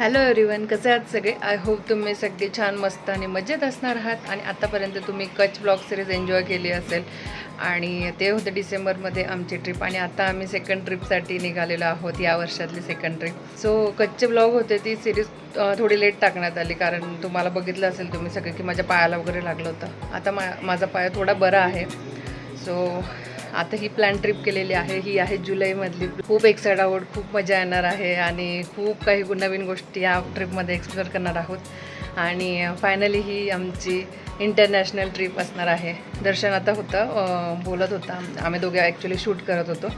Hello everyone, कसे आहात सगळे? आय होप तुम्ही सगळे छान मस्त आणि मजेत असणार आहात आणि आतापर्यंत तुम्ही कच्छ ब्लॉग सिरीज एन्जॉय केली असेल. आणि ते होते डिसेंबरमध्ये आमची ट्रिप आणि आता आम्ही सेकंड ट्रिपसाठी निघालेलो आहोत, या वर्षातली second trip. So Kutch blog होते ती सिरीज थोडी लेट टाकण्यात आली, कारण तुम्हाला बघितलं असेल तुम्ही सगळे की माझ्या पायाला वगैरे लागलं होतं. आता माझा पाय थोडा बरा आहे. सो आता ही प्लॅन ट्रिप केलेली आहे, ही आहे जुलैमधली. खूप एक्साइट आहोत, खूप मजा येणार आहे आणि खूप काही नवीन गोष्टी या ट्रिपमध्ये एक्सप्लोअर करणार आहोत. आणि फायनली ही आमची इंटरनॅशनल ट्रिप असणार आहे. दर्शन आता होतं, बोलत होता, आम्ही दोघे ॲक्च्युली शूट करत होतो,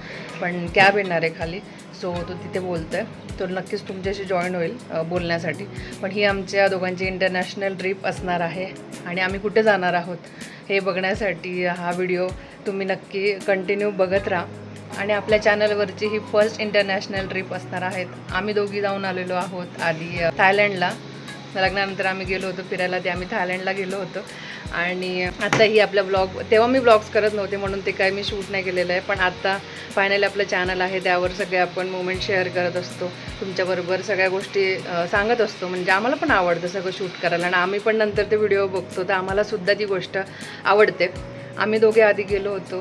पण कॅब येणार आहे खाली. सो तो तिथे बोलतो आहे, तो नक्कीच तुमच्याशी जॉईन होईल बोलण्यासाठी. पण ही आमच्या दोघांची इंटरनॅशनल ट्रिप असणार आहे आणि आम्ही कुठे जाणार आहोत हे बघण्यासाठी हा व्हिडिओ तुम्ही नक्की कंटिन्यू बघत राहा. आणि आपल्या चॅनलवरची ही फर्स्ट इंटरनॅशनल ट्रिप असणार आहेत. आम्ही दोघी जाऊन आलेलो आहोत आधी थायलंडला. लग्नानंतर आम्ही गेलो होतो फिरायला, ते आम्ही थायलंडला गेलो होतो. आणि आता ही आपला ब्लॉग, तेव्हा मी ब्लॉग्स करत नव्हते म्हणून ते काय मी शूट नाही केलेलं आहे, पण आता फायनली आपलं चॅनल आहे, त्यावर सगळे आपण मोमेंट शेअर करत असतो, तुमच्याबरोबर सगळ्या गोष्टी सांगत असतो. म्हणजे आम्हाला पण आवडतं सगळं शूट करायला आणि आम्ही पण नंतर ते व्हिडिओ बघतो, तर आम्हालासुद्धा ती गोष्ट आवडते. आम्ही दोघे आधी गेलो होतो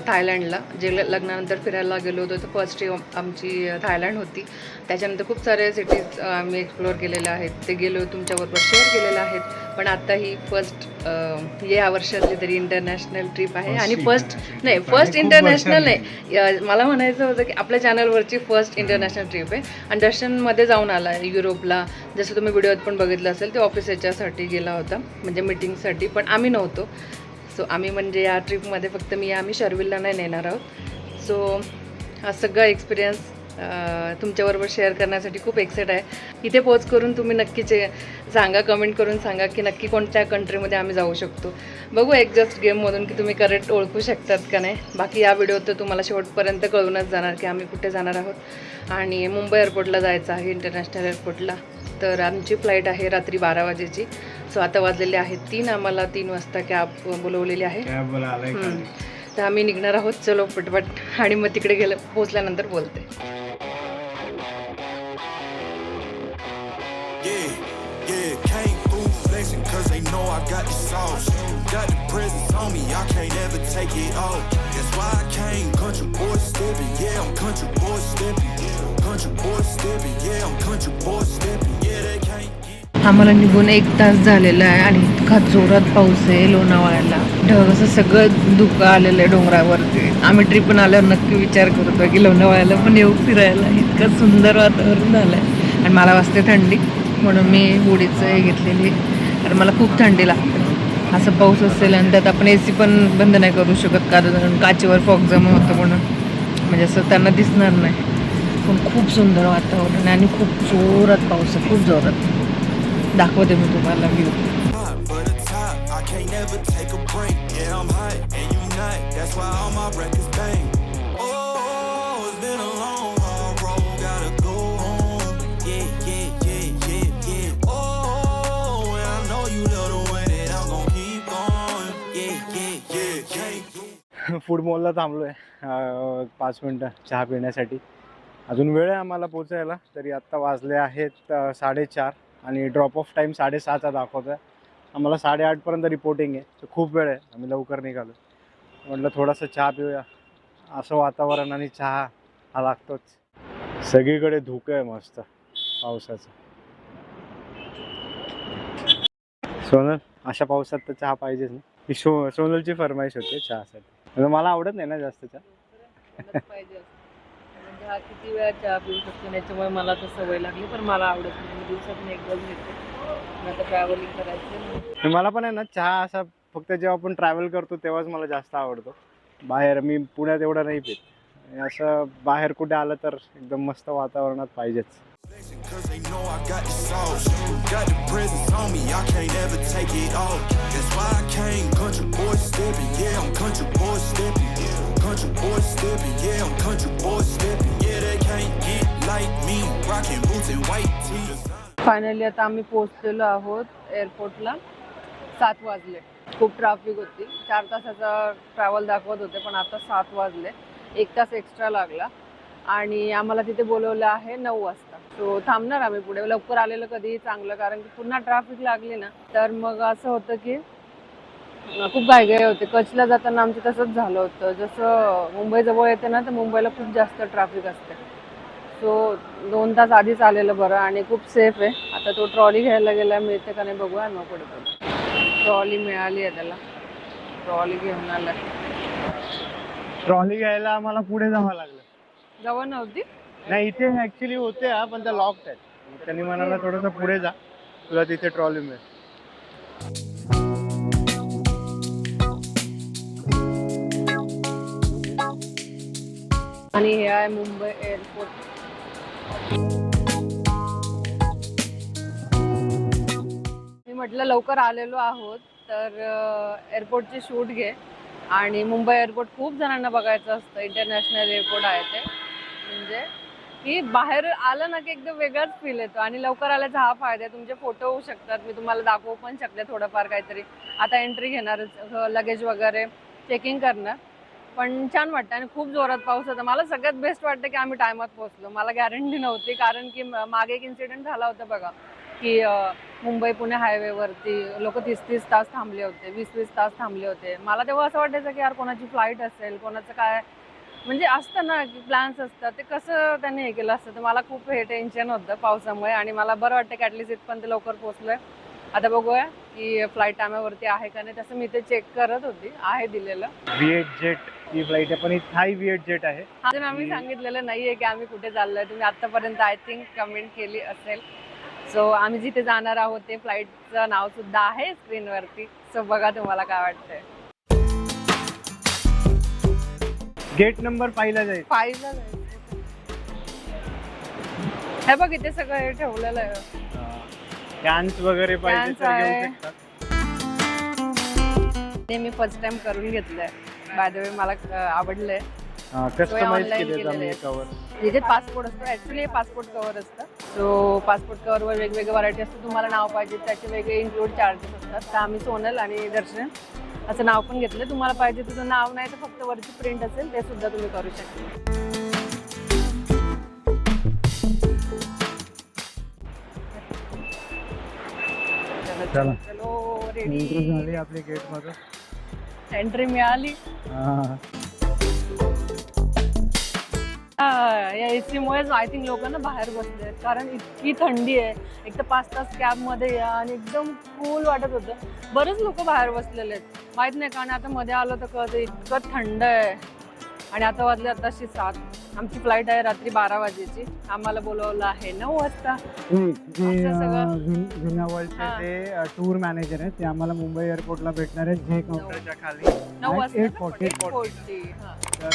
थायलंडला, जे लग्नानंतर फिरायला गेलो होतो. तर फर्स्ट ट्रिप आमची थायलंड होती. त्याच्यानंतर खूप सारे सिटीज आम्ही एक्सप्लोअर केलेल्या आहेत, ते गेलो तुमच्याबरोबर शेअर केलेल्या आहेत. पण आता ही फर्स्ट या वर्षातली तरी इंटरनॅशनल ट्रिप आहे. आणि फर्स्ट इंटरनॅशनल नाही, मला म्हणायचं होतं की आपल्या चॅनलवरची फर्स्ट इंटरनॅशनल ट्रिप आहे. आणि दर्शनमध्ये जाऊन आला युरोपला, जसं तुम्ही व्हिडिओत पण बघितलं असेल, ते ऑफिस याच्यासाठी गेला होता, म्हणजे मीटिंगसाठी, पण आम्ही नव्हतो. सो आम्ही म्हणजे या ट्रिपमध्ये फक्त आम्ही शर्विलला नाही नेणार आहोत. सो हा सगळा एक्सपिरियन्स तुमच्याबरोबर शेअर करण्यासाठी खूप एक्साइट आहे. इथे पोच करून तुम्ही नक्कीच सांगा, कमेंट करून सांगा की नक्की कोणत्या कंट्रीमध्ये आम्ही जाऊ शकतो. बघू एक जस्ट गेममधून की तुम्ही करेक्ट ओळखू शकतात का नाही. बाकी या व्हिडिओत तर तुम्हाला शेवटपर्यंत कळूनच जाणार की आम्ही कुठे जाणार आहोत. आणि मुंबई एअरपोर्टला जायचं आहे, इंटरनॅशनल एअरपोर्टला. तर आमची फ्लाईट आहे रात्री 12 वाजेची. सो आता वाजलेले आहेत 3, आम्हाला 3 वाजता कॅब बोलवलेली आहे. तर आम्ही निघणार आहोत, चलो पटपट. आणि मग तिकडे पोचल्यानंतर बोलते. Cause they know I got the sauce, got the presence on me, I can't ever take it off. That's why I came, country boy stepping, yeah, I'm country boy stepping, country boy stepping, yeah, I'm country boy stepping, yeah, they can't. आम्हाला निघून 1 तास झालेला आहे आणि इतका जोरात पाऊस आहे लोणावळ्याला. ढग असं सगळं धुकं आलेलं आहे डोंगरावरती. आम्ही ट्रिपन आल्यावर नक्की विचार करतो की लोणावळ्याला पण येऊ फिरायला. इतकं सुंदर वातावरण झालं आहे. आणि मला वाजते थंडी, म्हणून मी हुडीचं हे घेतलेली, कारण मला खूप थंडी लागते. असं पाऊस असेल आणि त्यात आपण AC पण बंद नाही करू शकत, कारण काचेवर फॉग जमा होतं म्हणून, म्हणजे असं त्यांना दिसणार नाही. पण खूप सुंदर वातावरण आणि खूप जोरात पाऊस आहे, खूप जोरात. दाखवते मी तुम्हाला व्ह्यू. फूड मॉलला थांबलो आहे 5 मिनटं चहा पिण्यासाठी. अजून वेळ आहे आम्हाला पोचायला. तरी आत्ता वाजले आहेत 4:30 आणि ड्रॉप ऑफ टाईम 7:30चा दाखवतो आहे. आम्हाला 8:30पर्यंत रिपोर्टिंग आहे, तर खूप वेळ आहे, आम्ही लवकर निघालो. म्हटलं थोडासा चहा पिऊया, असं वातावरण आणि चहा हा लागतोच. सगळीकडे धुकं आहे मस्त पावसाचं. सोनल, अशा पावसात तर चहा पाहिजेच ना. ही सोनलची फरमाईश होते चहासाठी. मला आवडत नाही ना जास्त चहा. पाहिजे म्हणजे हा किती वेळा चहा पिऊ शकतो, त्याच्यामुळे मला तर सवय लागली, पण मला आवडत नाही. मी दिवसातून एकदाच घेते. आता ट्रॅव्हलिंग करायचं. मला पण आहे ना चहा असा फक्त जेव्हा आपण ट्रॅव्हल करतो तेव्हाच मला जास्त आवडतो. बाहेर मी पुण्यात एवढं नाही पित. असं बाहेर कुठे आलं तर एकदम मस्त वातावरणात पाहिजेच. Cause they know I got the sauce, got the presence on me, I can't ever take it off. That's why I came, country boy stepping, yeah, I'm country boy stepping, country boy stepping, yeah, I'm country boy stepping, yeah, they can't get like me, rocking boots and white tees. Finally आता आम्ही पोहोचलेलो आहोत एअरपोर्टला. 7 वाजले. खूप traffic होती, 4 तासाचा travel दाखवत होते, पण आता 7 वाजले. 1 तास एक्स्ट्रा लागला आणि आम्हाला तिथे बोलवलं आहे 9 वाजता. सो थांबणार आम्ही पुढे. लवकर आलेलं कधीही चांगलं, कारण की पुन्हा ट्रॅफिक लागली ना तर मग असं होतं की खूप घाई होते. कच्छला जाताना आमचं तसंच झालं होतं. जसं मुंबई जवळ येते ना तर मुंबईला खूप जास्त ट्रॅफिक असते. सो 2 तास आधीच आलेलं बरं आणि खूप सेफ आहे. आता तो ट्रॉली घ्यायला गेला, मिळते का नाही बघूया मग पुढे. ट्रॉली मिळाली आहे त्याला, ट्रॉली घेऊन आला. ट्रॉली घ्यायला आम्हाला पुढे जावं लागलं. जवळ नव्हती नाही, इथे ऍक्च्युली होते पण त्या लॉक्ड आहेत. मग त्यांनी म्हणाला थोडंसं पुढे जा, तुला तिथे ट्रॉली मिळेल. आणि हे आहे मुंबई एअरपोर्ट. मी म्हटलं लवकर आलेलो आहोत तर एअरपोर्टची शूट घे. आणि मुंबई एअरपोर्ट खूप जणांना बघायचं असतं. इंटरनॅशनल एअरपोर्ट आहे ते, म्हणजे की बाहेर आलं ना की एकदम वेगळाच फील येतो. आणि लवकर आल्याचा हा फायदा आहे, तुमचे फोटो होऊ शकतात. मी तुम्हाला दाखवू पण शकते थोडंफार काहीतरी. आता एंट्री घेणारच, लगेज वगैरे चेकिंग करणार. पण छान वाटतं. आणि खूप जोरात पाऊस होता. मला सगळ्यात बेस्ट वाटतं की आम्ही टायमात पोहोचलो. मला गॅरंटी नव्हती, कारण की मागे एक इन्सिडेंट झाला होता बघा, की मुंबई पुणे हायवेवरती लोक 30-30 तास थांबले होते, 20-20 तास थांबले होते. मला तेव्हा असं वाटायचं की यार कोणाची फ्लाईट असेल, कोणाचं काय, म्हणजे असतं ना की प्लॅन्स असतात, ते कसं त्यांनी हे केलं असतं. तर मला खूप हे टेन्शन होतं पावसामुळे. आणि मला बरं वाटतं की ॲटलिस्ट इथपर्यंत लवकर पोहोचलोय. आता बघूया की फ्लाईट टायमावरती आहे का नाही. तसं मी ते चेक करत होती, आहे दिलेलं. V8 जेट ही फ्लाईट आहे, पण ही थाई V8 जेट आहे. अजून आम्ही सांगितलेलं नाहीये की आम्ही कुठे चाललोय. तुम्ही आतापर्यंत आय थिंक कमेंट केली असेल. सो आम्ही जिथे जाणार आहोत ते फ्लाईटचं नाव सुद्धा आहे स्क्रीनवरती. सो बघा तुम्हाला काय वाटतंय. गेट नंबर पाहिला जाईल. पाहिलं जायचं. हे बघ इथे सगळं हे ठेवलेलं आहे. कॅन्स वगैरे पाहिजे Cans तर घेऊ आहे. शकतात. ते मी फर्स्ट टाइम करून घेतलंय. बाय द वे मला आवडलंय. कस्टमाइज online केले केलेलं आम्ही आहे. कवर. जिथे पासपोर्ट असतो, ऍक्च्युली हे पासपोर्ट कव्हर असतं. सो पासपोर्ट कव्हरवर वेगवेगळे व्हरायटी असते. तुम्हाला नाव पाहिजे त्याचे वेगळे इन्क्लूड चार्जेस असतात. तर आम्ही सोनल आणि दर्शन असं नाव पण घेतलं. तुम्हाला पाहिजे तुझं नाव नाही तर फक्त वरची प्रिंट असेल ते सुद्धा तुम्ही करू शकता. चला. चलो एंट्री रेडी. झाली आपली गेट मध्ये. एंट्री मिळाली. या एसी मुळेच आय थिंक लोक ना बाहेर बसले, कारण इतकी थंडी आहे. एक तर 5 तास कॅब मध्ये या आणि एकदम कूल वाटत होतं. बरेच लोक बाहेर बसलेले आहेत, माहित नाही का. आणि आता मध्ये आलो तर कळतं इतकं थंड आहे. आणि आता वाजले आताशी 7. आमची फ्लाईट आहे रात्री 12 वाजेची. आम्हाला बोलवलं आहे 9 वाजता. जुन्या वर्ल्डचे ते टूर मॅनेजर आहेत, ते आम्हाला मुंबई एअरपोर्टला भेटणार आहेत जे काउंटरच्या खाली 9 वाजता 8:40. तर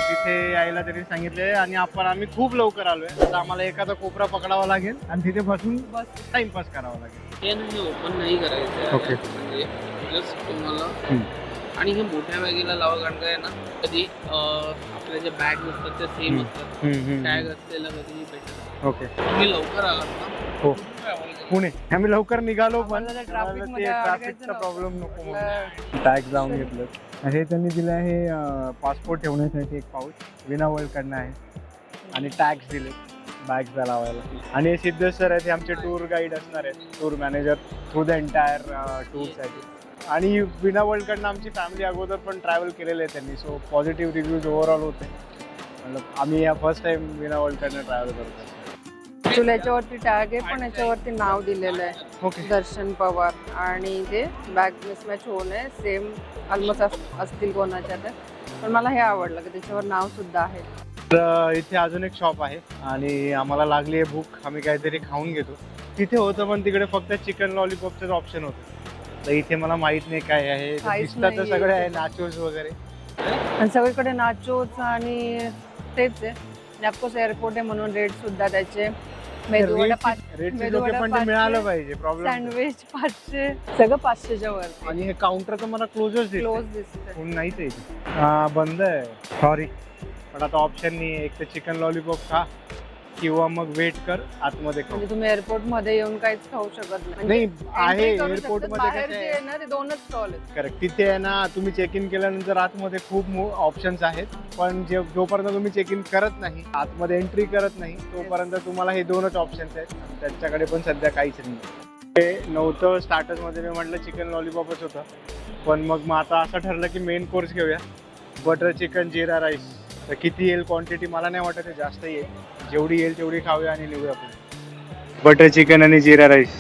तिथे यायला तरी सांगितले. आणि आम्ही खूप लवकर आलोय. आता आम्हाला एखादा कोपरा पकडावा लागेल आणि तिथे बसून बस टाइमपास करावा लागेल. हे नाही ओपन नाही करायचं. ओके. म्हणजे प्लस तुम्हाला आणि हे मोठ्या बॅगेला लावा, कारण काय ना कधी आपल्या जे बॅग असतात ते सेम असतात. टॅग असलेलं कधी भेटत. ओके. तुम्ही लवकर आलात ना. हो. travel करा. पुणे आम्ही लवकर निघालो, पण आम्हाला त्या traffic मध्ये ट्रॅफिकचा अडकायचं प्रॉब्लेम नको म्हणून नव्हतं. टॅग लावून घेतलं. हे त्यांनी दिलं आहे पासपोर्ट ठेवण्यासाठी एक पाऊच, विना वर्ल्डकडनं आहे. आणि टॅग्स दिले बॅगला लावायला. आणि हे सिद्धेश सर आहेत, हे आमचे टूर गाईड असणार आहेत, tour manager through the entire टूरसाठी. आणि विना वर्ल्डकडनं आमची फॅमिली अगोदर पण ट्रॅव्हल केलेलं आहे त्यांनी. सो पॉझिटिव्ह रिव्ह्यूज ओव्हरऑल होते. मतलब आम्ही या फर्स्ट टाइम विना वर्ल्डकडनं ट्रॅव्हल करतो. ऍक्च्युली याच्यावरती टॅग आहे, पण याच्यावरती नाव दिलेलं आहे ओके. दर्शन पवार. आणि ते बॅग मिसमॅच होऊ नये, सेम ऑलमोस्ट असतील कोणाच्या तर. पण मला हे आवडलं की त्याच्यावर नाव सुद्धा आहे. तर इथे अजून एक शॉप आहे आणि आम्हाला लागली आहे भूक. आम्ही काहीतरी खाऊन घेतो. तिथे होतं पण तिकडे फक्त चिकन लॉलीपॉपचंच ऑप्शन होतं. तर इथे मला माहित नाही काय आहे. काहीच दिसतात तर नाहीये सगळे आहे, इथे. नाचोस वगैरे. आणि सगळीकडे नाचोच आणि तेच आहे. ऑफकोर्स एअरपोर्ट आहे म्हणून रेट सुद्धा त्याचे. मेदूवडा रेटचे डोके पण ते मिळालं पाहिजे. प्रॉब्लेम. सँडविच 500, सगळं 500च्या वर. आणि हे काउंटर तर मला क्लोजच क्लोज दिसते. दिसत. कोण नाहीच आहे इथे. हा बंद आहे, सॉरी. पण आता ऑप्शन नाही आहे. एक तर चिकन लॉलीपॉप खा किंवा मग वेट कर आतमध्ये खाऊ. म्हणजे तुम्ही एअरपोर्ट मध्ये येऊन काहीच खाऊ शकत नाही. नाही Entry आहे करू एअरपोर्ट शकतात, मध्ये बाहेर कसं जे आहे आहे ना ते 2च स्टॉल आहेत. करेक्ट, तिथे आहे ना तुम्ही चेक इन केल्यानंतर आतमध्ये खूप ऑप्शन्स आहेत, पण जोपर्यंत तुम्ही चेक इन करत नाही, आतमध्ये एंट्री करत नाही, तोपर्यंत तुम्हाला हे 2च ऑप्शन्स आहेत. त्यांच्याकडे पण सध्या काहीच नाही. ते नव्हतं स्टार्टर्स मध्ये, मी म्हटलं चिकन लॉलीपॉपच होतं, पण मग आता असं ठरलं की मेन कोर्स घेऊया, बटर चिकन जिरा राईस. तर किती येईल क्वांटिटी मला नाही वाटत आहे जास्त येईल, जेवढी येईल तेवढी खाऊया आणि निघूया आपण. बटर चिकन आणि जिरा राईस.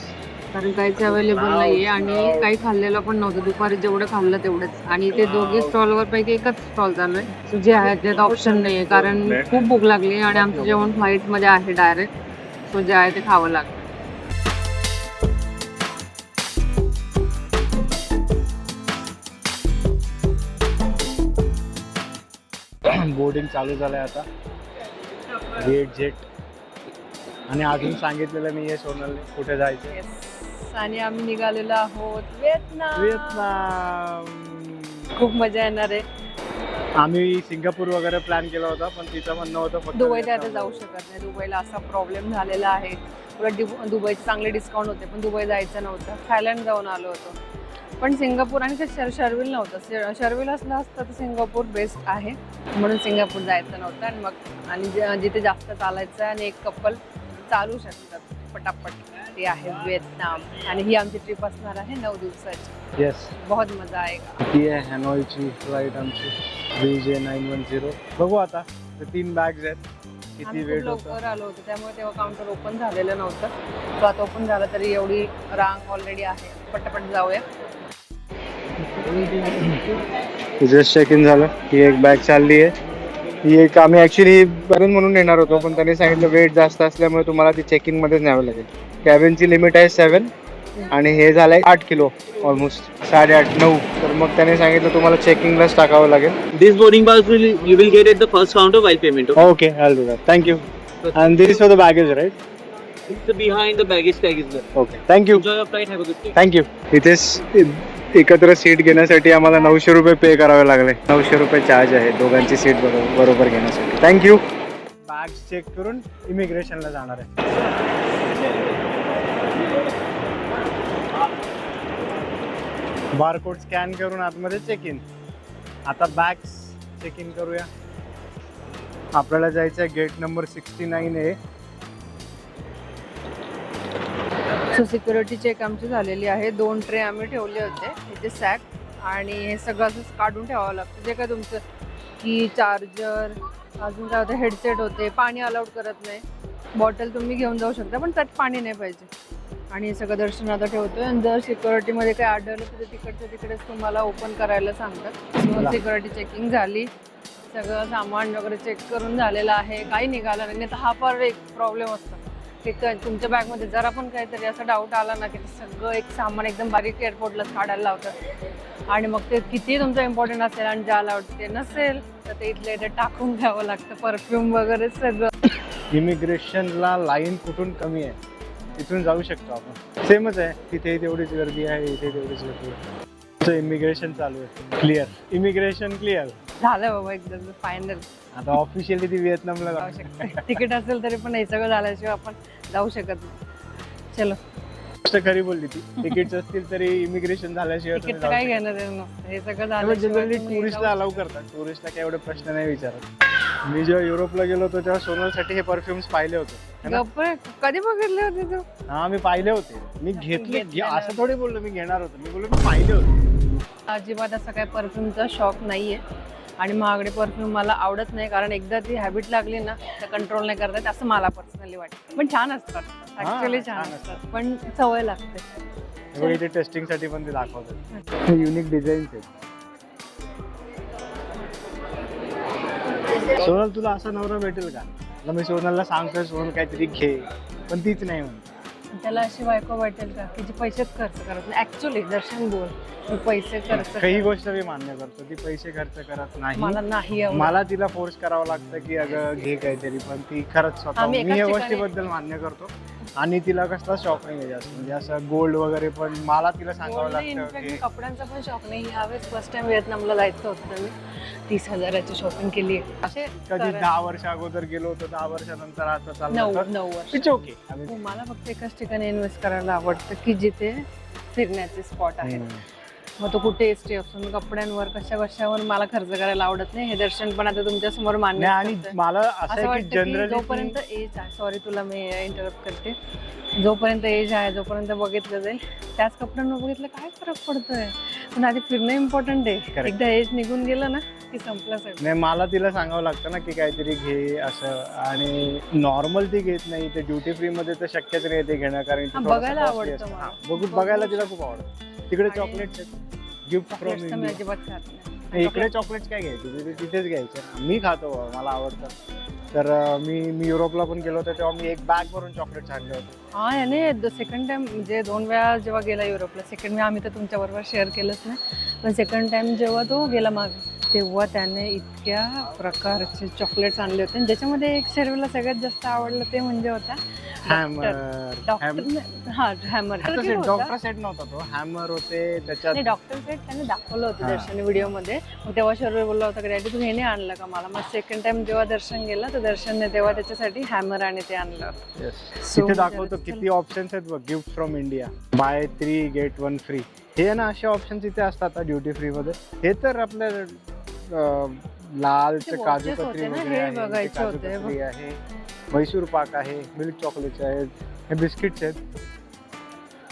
कारण काहीच अवेलेबल नाहीये आणि काही खाल्लेलं पण नव्हतं. दुपारी जेवढं खाल्लं तेवढंच. आणि ते दोघे स्टॉलवर पैकी एकच स्टॉल चालू आहे, जे आहे त्यात ऑप्शन नाहीये, कारण खूप भूक लागली आणि आमचं जेवण फ्लाईट मध्ये आहे डायरेक्ट. सो जे आहे ते खावं लागतं. बोर्डिंग चालू झालंय आता, रेड जेट. आणि अजून सांगितलेलं नाहीये सोनलने कुठे जायचं. आणि आम्ही निघालेलो आहोत व्हिएतनाम. व्हिएतनाम. खूप मजा येणार आहे. आम्ही सिंगापूर वगैरे प्लॅन केला होता, पण तिचं म्हणणं होतं फक्त दुबईला आता जाऊ शकत नाही. दुबईला असा प्रॉब्लेम झालेला आहे. उलट दुबईचे चांगले डिस्काउंट होते, पण दुबई जायचं नव्हतं. थायलंड जाऊन आलो होतो, पण सिंगापूर आणि शर्विल नव्हतं. शर्विल असलं असतं तर सिंगापूर बेस्ट आहे, म्हणून सिंगापूर जायचं नव्हतं. आणि मग आणि जिथे जास्त चालायचं आणि एक कपल चालू शकतात पटापट, ते आहे व्हिएतनाम. आणि ही आमची ट्रिप असणार आहे 9 दिवसाची. येस, बहुत मजा आएगा. ती आहे हॅनॉईची फ्लाईट आमची VJ910. बघू आता, ते 3 बॅग्स आहेत, किती आम्ही खूप वेट होतं. लवकर आलो होतो, त्यामुळे तेव्हा काउंटर ओपन झालेलं नव्हतं. तो आता ओपन झाला तरी एवढी रांग ऑलरेडी आहे. पटापट जाऊया. जस्ट चेक इन झालं. ही एक बॅग चालली आहे. ही एक आम्ही ॲक्च्युली बरून म्हणून येणार होतो, पण त्यांनी सांगितलं वेट जास्त असल्यामुळे तुम्हाला ती चेकिंग मध्येच न्यावं लागेल. कॅबिनची लिमिट आहे 7 आणि हे झालंय 8 किलो ऑलमोस्ट, 8.5-9. तर मग त्याने सांगितलं तुम्हाला चेकिंगलाच टाकावं लागेल. This boarding pass you will get at the first counter while payment. Okay? Okay, I will do that. Thank you. And this is for the baggage, right? It's behind the baggage tag is there. Okay, thank you. Enjoy your flight. Have a good day. Thank you. इथेच एकत्र seat घेण्यासाठी आम्हाला 900 रुपये पे करावे लागले. 900 रुपये charge आहे दोघांची सीट बरोबर घेण्यासाठी. थँक्यू. बॅग्स चेक करून इमिग्रेशनला जाणार आहे. बारकोड स्कॅन करून आतमध्ये चेक इन. आता बॅग्स चेक इन करूया. आपल्याला जायचं आहे गेट नंबर 69 आहे. सो सिक्युरिटी चेक आमची झालेली आहे. 2 ट्रे आम्ही ठेवले होते इथे सॅक, आणि हे सगळं असं काढून ठेवावं लागतं. जे काय तुमचं की चार्जर, अजून काय होतं, हेडसेट होते. पाणी अलाउड करत नाही. बॉटल तुम्ही घेऊन जाऊ शकता, पण त्यात पाणी नाही पाहिजे. आणि हे सगळं दर्शनाला ठेवतोय. आणि जर सिक्युरिटीमध्ये काही आढळलं तर तिकडच्या तिकडेच तुम्हाला ओपन करायला सांगतात. सो सिक्युरिटी चेकिंग झाली, सगळं सामान वगैरे चेक करून झालेलं आहे. काही निघालं नाही. तर हा फार एक प्रॉब्लेम असतो की तुमच्या बॅगमध्ये जरा पण काहीतरी असं डाऊट आला ना की सगळं एक सामान एकदम बारीक एअरपोर्टलाच काढायला लावतं. आणि मग ते किती तुमचं इम्पॉर्टंट असेल आणि ज्याला ते नसेल तर ते इथले इथे टाकून घ्यावं लागतं. परफ्यूम वगैरे सगळं. इमिग्रेशनला लाईन कुठून कमी आहे, तिथून जाऊ शकतो आपण. सेमच आहे, तिथे तेवढीच गर्दी आहे, इथे तेवढीच गर्दी आहे. इमिग्रेशन चालू आहे. क्लिअर, इमिग्रेशन क्लिअर झालं बाबा एकदम फायनल. आता ऑफिशियली ती व्हिएतनामला जाऊ शकते. तिकीट असेल तरी पण हे सगळं झाल्याशिवाय आपण जाऊ शकत नाही. चलो. गोष्ट खरी बोलली ती. तिकीट असतील तरी इमिग्रेशन झाल्याशिवाय तिकीट तुम्ही तर जाऊ काय शकत घेणं देणं नसतं. हे सगळं नाही. झाल्याशिवाय जनरली तुम्ही टुरिस्टला जाऊ अलाउ करतात. टुरिस्टला काय एवढे प्रश्न नाही विचारत. मी जेव्हा युरोपला गेलो होतो तेव्हा सोनलसाठी हे परफ्युम्स पाहिले होते. है ना? गप्प रे. कधी बघितले होते तू? हा, मी पाहिले होते. मी घेतले, घेतलेलं. असं थोडी बोललो मी घेणार होतो. मी बोललो मी पाहिले होते. अजिबात असा काही परफ्यूमचा शॉक नाहीये. आणि महागडे परफ्यूम मला आवडत नाही, कारण एकदा ती हॅबिट लागली ना तर कंट्रोल नाही करता येत, असं मला पर्सनली वाटतं. पण छान असतात, ऍक्च्युअली छान छान असतात, पण सवय लागते. हे इथे टेस्टिंग साठी पण ते दाखवतात. युनिक डिझाईन्स आहेत. सोनल, तुला असा नवरा भेटेल का? मी सोनलला सांगतोय सोनल काहीतरी घे, पण तीच नाही म्हणते. त्याला अशी बायको वाटेल का की जी पैसेच खर्च करत नाही. ऍक्च्युली दर्शन बोल, मी पैसे खर्च काही गोष्ट मी मान्य करतो, ती पैसे खर्च करत नाही. मला नाही आवडत. मला तिला फोर्स करावं लागतं की अगं घे काहीतरी, पण ती खरंच स्वतः, आम्ही मी एकाच या ठिकाणी- गोष्टीबद्दल मान्य करतो. आणि तिला कसला शॉक नाही आहे जास्त, म्हणजे असं गोल्ड वगैरे पण मला तिला सांगावं Gold नाही, लागतं in fact की मी कपड्यांचा पण शॉप नाही. यावेळेस फर्स्ट टाइम व्हिएतनामला जायचं होतं तर मी 30,000ची शॉपिंग केली आहे. असे कधी 10 वर्ष अगोदर गेलो होतो, 10 वर्षानंतर आता चाललं तर 9 वर्ष. It's okay. हो, मला फक्त एकाच ठिकाणी इन्व्हेस्ट करायला आवडतं की जिथे फिरण्याचे स्पॉट आहेत. मग तो कुठे स्टे असतो. मी कपड्यांवर कशावर मला खर्च करायला आवडत नाही. हे दर्शन पण आता तुमच्या समोर मान्य आणि करतंय. मला असं असं आहे की वाटतं की जनरली जोपर्यंत एज आहे, सॉरी तुला मी इंटरप्ट करते, जोपर्यंत एज आहे जोपर्यंत बघितलं जाईल, त्याच कपड्यांवर बघितलं काय फरक पडतोय. पण आधी फिरणं इम्पॉर्टंट आहे. Correct. एकदा एज निघून गेलं ना की संपलं सगळं. नाही, मला तिला सांगावं लागतं ना की काहीतरी घे असं, आणि नॉर्मल ती घेत नाही. ते ड्युटी फ्री मध्ये तर शक्यच नाही ते घेणं, कारण ते हा, थोडंसं बघायला costly आवडतं असतं. मला. हा, बघायला तिला खूप आवडतं. तिकडे आणि- चॉकलेट्स आहेत, गिफ्ट फ्रॉम Chocolates तर मी इंडिया. अजिबात खात नाही. इकडे चॉकलेट्स काय घ्यायचे, तिथेच घ्यायचे. मी खातो बाबा, मला आवडतं. तर मी युरोपला पण गेलो होतो तेव्हा मी एक बॅग भरून चॉकलेट्स आणले होते. हा, याने सेकंड टाइम म्हणजे 2 वेळा जेव्हा गेला युरोपला, सेकंड वेळा आम्ही तर तुमच्या बरोबर शेअर केलंच नाही, पण सेकंड टाइम जेव्हा तो गेला माग, तेव्हा त्याने इतक्या प्रकारचे चॉकलेट्स आणले होते. आणि ज्याच्यामध्ये एक शर्वीला सगळ्यात जास्त आवडलं ते म्हणजे होता हॅमर, डॉक्टर. हा, हॅमर. डॉक्टर सेट नव्हता तो, हॅमर होते त्याच्यात. नाही, डॉक्टर सेट त्याने दाखवलं होतं हा. दर्शन व्हिडिओमध्ये. मग तेव्हा शर्वी बोलला होता की डॅडी तू हे नाही आणलं का मला. मग सेकंड टाइम जेव्हा दर्शन गेलं तर दर्शनने तेव्हा त्याच्यासाठी हॅमर आणि ते आणलं. तिथे दाखवतो किती ऑप्शन्स आहेत बघ. Gift from India, buy 3 get 1 free. हे ना असे ऑप्शन्स इथे असतात ड्युटी फ्री मध्ये. हे तर आपल्या लालचे ते काजू watches कतरी होते ना, वगैरे हे आहे, इथे बघायचे काजू होते. कतरी आहे, म्हैसूर पाक आहे, मिल्क चॉकलेट्स आहेत, हे बिस्किट्स आहेत.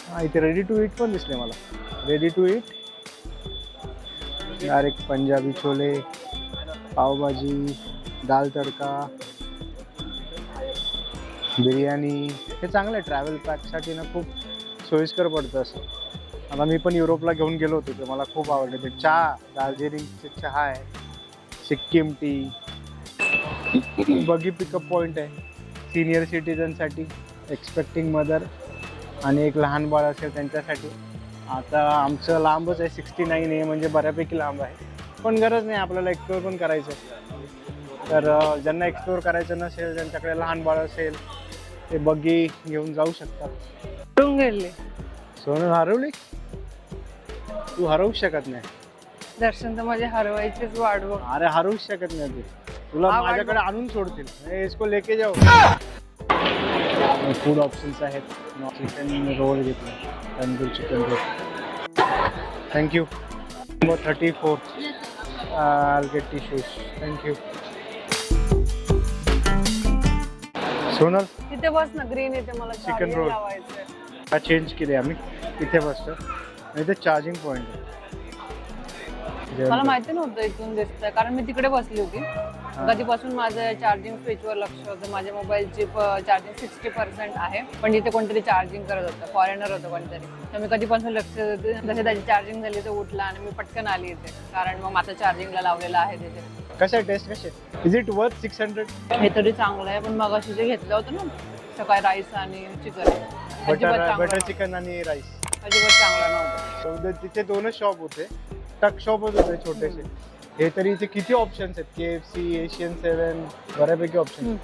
हा, इथे रेडी टू ईट पण दिसले मला. Ready to eat, direct Punjabi chole, pav bhaji, dal tadka, biryani. हे चांगलं आहे ट्रॅव्हल पॅकसाठी ना, खूप सोयीस्कर पडतं असं. आता मी पण युरोपला घेऊन गेलो होतो, ते मला खूप आवडले. ते चहा, दार्जिलिंगचे चहा आहे, सिक्कीम टी, बगी पिकअप पॉईंट आहे सिनियर सिटीजनसाठी, एक्सपेक्टिंग मदर आणि एक लहान बाळ असेल त्यांच्यासाठी. आता आमचं लांबच आहे, 69 आहे, म्हणजे बऱ्यापैकी लांब आहे, पण गरज नाही, आपल्याला एक्सप्लोअर पण करायचं आहे. तर ज्यांना एक्सप्लोअर करायचं नसेल, ज्यांच्याकडे लहान बाळ असेल, ते बग्गी घेऊन जाऊ शकतात. पळून गेले. सोनू हरवली, तू हरवूच शकत नाही. दर्शन तर माझे हरवायचीच वाट बघ. अरे हरवूच शकत नाही तू, तुला हा, वाट माझ्याकडे आणून सोडतील. ए, इसको लेके जाओ. फूड ऑप्शन्स आहेत. चिकन रोल घेतलं, tandoor chicken roll. Thank you. Number 34. I'll get tissues. Thank you. Sonal, तिथे बस ना, ग्रीन येते, मला Chicken charger roll. लावायचंय. हा चेंज केले आम्ही, इथे बसतो आणि इथे चार्जिंग पॉईंट आहे. मला माहिती नव्हतं इथून दिसतंय, कारण मी तिकडे बसली होती. कधीपासून माझं चार्जिंग स्विचवर लक्ष होतं. माझ्या मोबाईलची चार्जिंग 60% आहे, पण तिथे कोणतरी चार्जिंग करत होतं, फॉरेनर होतं कोणतरी. तर मी कधीपासून लक्ष देते. जसे त्याची चार्जिंग झाली तर उठला आणि मी पटकन आली इथे, कारण मग माझं चार्जिंगला लावलेलं आहे तिथे. कसं आहे टेस्ट, कसे? Is it worth 600? हे तरी चांगलं आहे, पण मग अशी जे घेतलं होतं ना सकाळी, राईस आणि चिकन, बटर चिकन आणि राईस. अजिबात चांगलं नव्हतं. तिथे 2च शॉप होते, टक शॉपच होते छोटेसे. हे तरी इथे किती ऑप्शन्स आहेत, KFC, एशियन 7, बऱ्यापैकी ऑप्शन.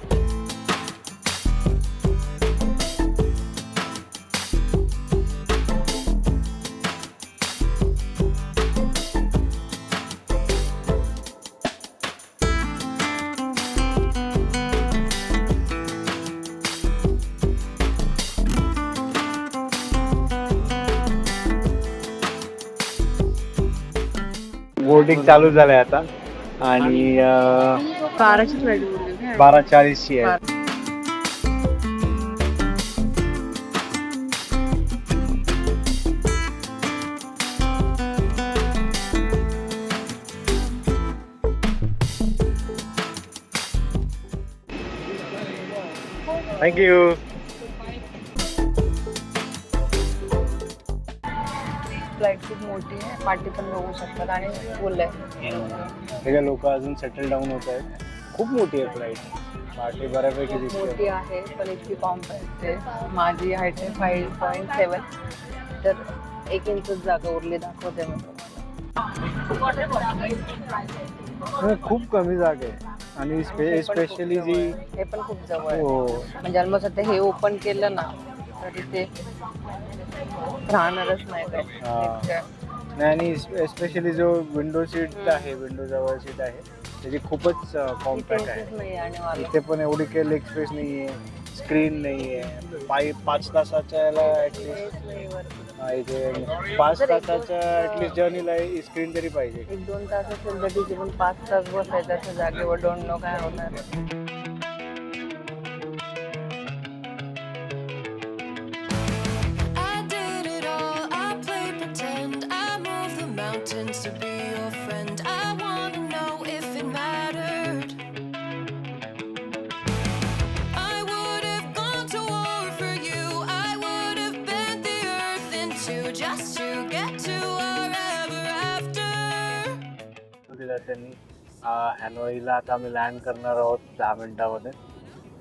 बोर्डिंग चालू झालंय आता आणि कारचीच वेळ बोलली 12:40ची आहे. थँक्यू. फ्लाईट खूप मोठी आहे, पाठी पण बघू शकतात आणि फुल आहे. सगळे लोक अजून सेटल डाऊन होत आहेत. खूप मोठी आहे फ्लाईट. पार्टी बऱ्यापैकी दिसते. मोठी आहे पण इतकी कॉम्पॅक्ट आहे. माझी हाईट आहे 5.7, तर 1 इंचच जागा उरली दाखवते मी तुम्हाला. खूप कमी जागा आहे आणि स्पेशली जी हे पण खूप जवळ आहे. हो म्हणजे ऑलमोस्ट आता हे ओपन केलं ना तर इथे राहणारच नाही काय. हा. इतकं. नाही आणि स्पेशली जो विंडो सीट आहे, विंडो जवळ सीट आहे त्याची खूपच इथे कॉम्पॅक्ट इंचच आहे. नाही आणि मला इथे पण एवढी काही लेग स्पेस नाही आहे, स्क्रीन नाही आहे. 5 तासाच्या याला ॲटलिस्ट space नाही वरती. इथे 5 तासाच्या ॲटलिस्ट जर्नीला स्क्रीन तरी पाहिजे. 1-2 तास असेल तर ठीक आहे, पण 5 तास बसायचं असं जागेवर डोंट नो काय होणार. I did it all, I played pretend, I moved the mountains to be your friend. I wanna know if it mattered. I would have gone to war for you, I would have bent the earth in two just to get to our ever after. त्यांनी हॅनोईला आता आम्ही land करणार आहोत 10 मिनिटामध्ये.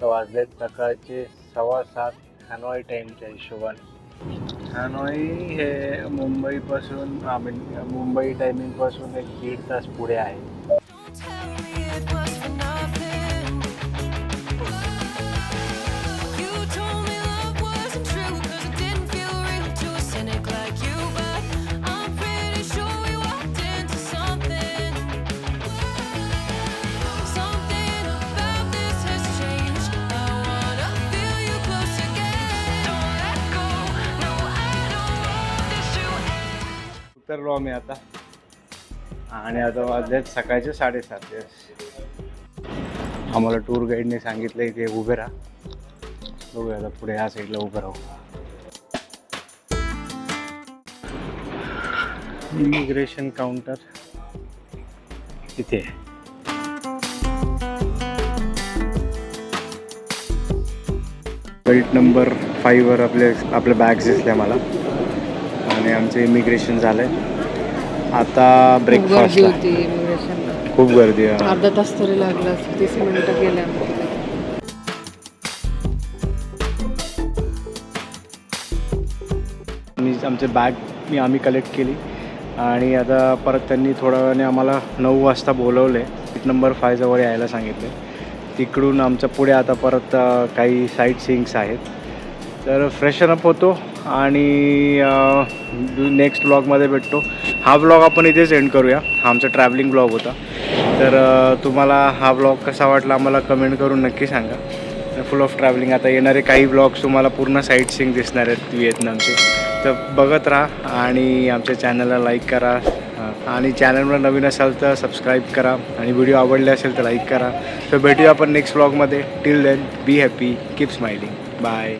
तर वाजलेत सकाळचे 7:15 Hanoi टाईमच्या हिशोबाने. हॅनोई हे मुंबईपासून मुंबई टायमिंगपासून 1-1.5 तास पुढे आहे. Don't tell me it was for nothing. You told me love wasn't true 'cause it didn't feel real to a cynic like you, but I'm pretty sure we walked into something. Something about this has changed. I wanna feel you close again. Don't let go. No, I don't want this to end. उतरलो आम्ही आता आणि आता वाजलेत सकाळचे 7:30. आम्हाला tour गाईडने सांगितलं इथे उभे राहा. बघूया आता पुढे ह्या साईडला उभं राहू. इमिग्रेशन काउंटर इथे. बेल्ट नंबर 5वर आपल्या बॅग्स दिसल्या मला आणि आमचं इमिग्रेशन झालंय. आता खूप गर्दी ब्रेकफास्ट होती इमिग्रेशनला. खूप गर्दी आहे. अर्धा तास तरी लागला असं. 30 मिनिटं गेले आम्ही. आमचे बॅग आम्ही कलेक्ट केली आणि आता परत त्यांनी थोड्या वेळाने आम्हाला 9 वाजता बोलवले. सीट नंबर 5 जवळ यायला सांगितले. तिकडून आमच्या पुढे आता परत काही साईट सीइंग्स आहेत. तर फ्रेशन अप होतो आणि नेक्स्ट ब्लॉगमध्ये भेटतो. हा ब्लॉग आपण इथेच एंड करूया. हा आमचा ट्रॅव्हलिंग ब्लॉग होता. तर तुम्हाला हा ब्लॉग कसा वाटला आम्हाला कमेंट करून नक्की सांगा. फुल ऑफ ट्रॅव्हलिंग. आता येणारे काही ब्लॉग्स तुम्हाला पूर्ण साईट सीइंग दिसणार आहेत व्हिएतनामचे. तर बघत राहा आणि आमच्या चॅनलला लाईक करा आणि चॅनलवर नवीन असाल तर सबस्क्राईब करा आणि व्हिडिओ आवडले असेल तर लाईक करा. तर भेटूया आपण नेक्स्ट ब्लॉगमध्ये. Till then be happy, keep smiling. Bye.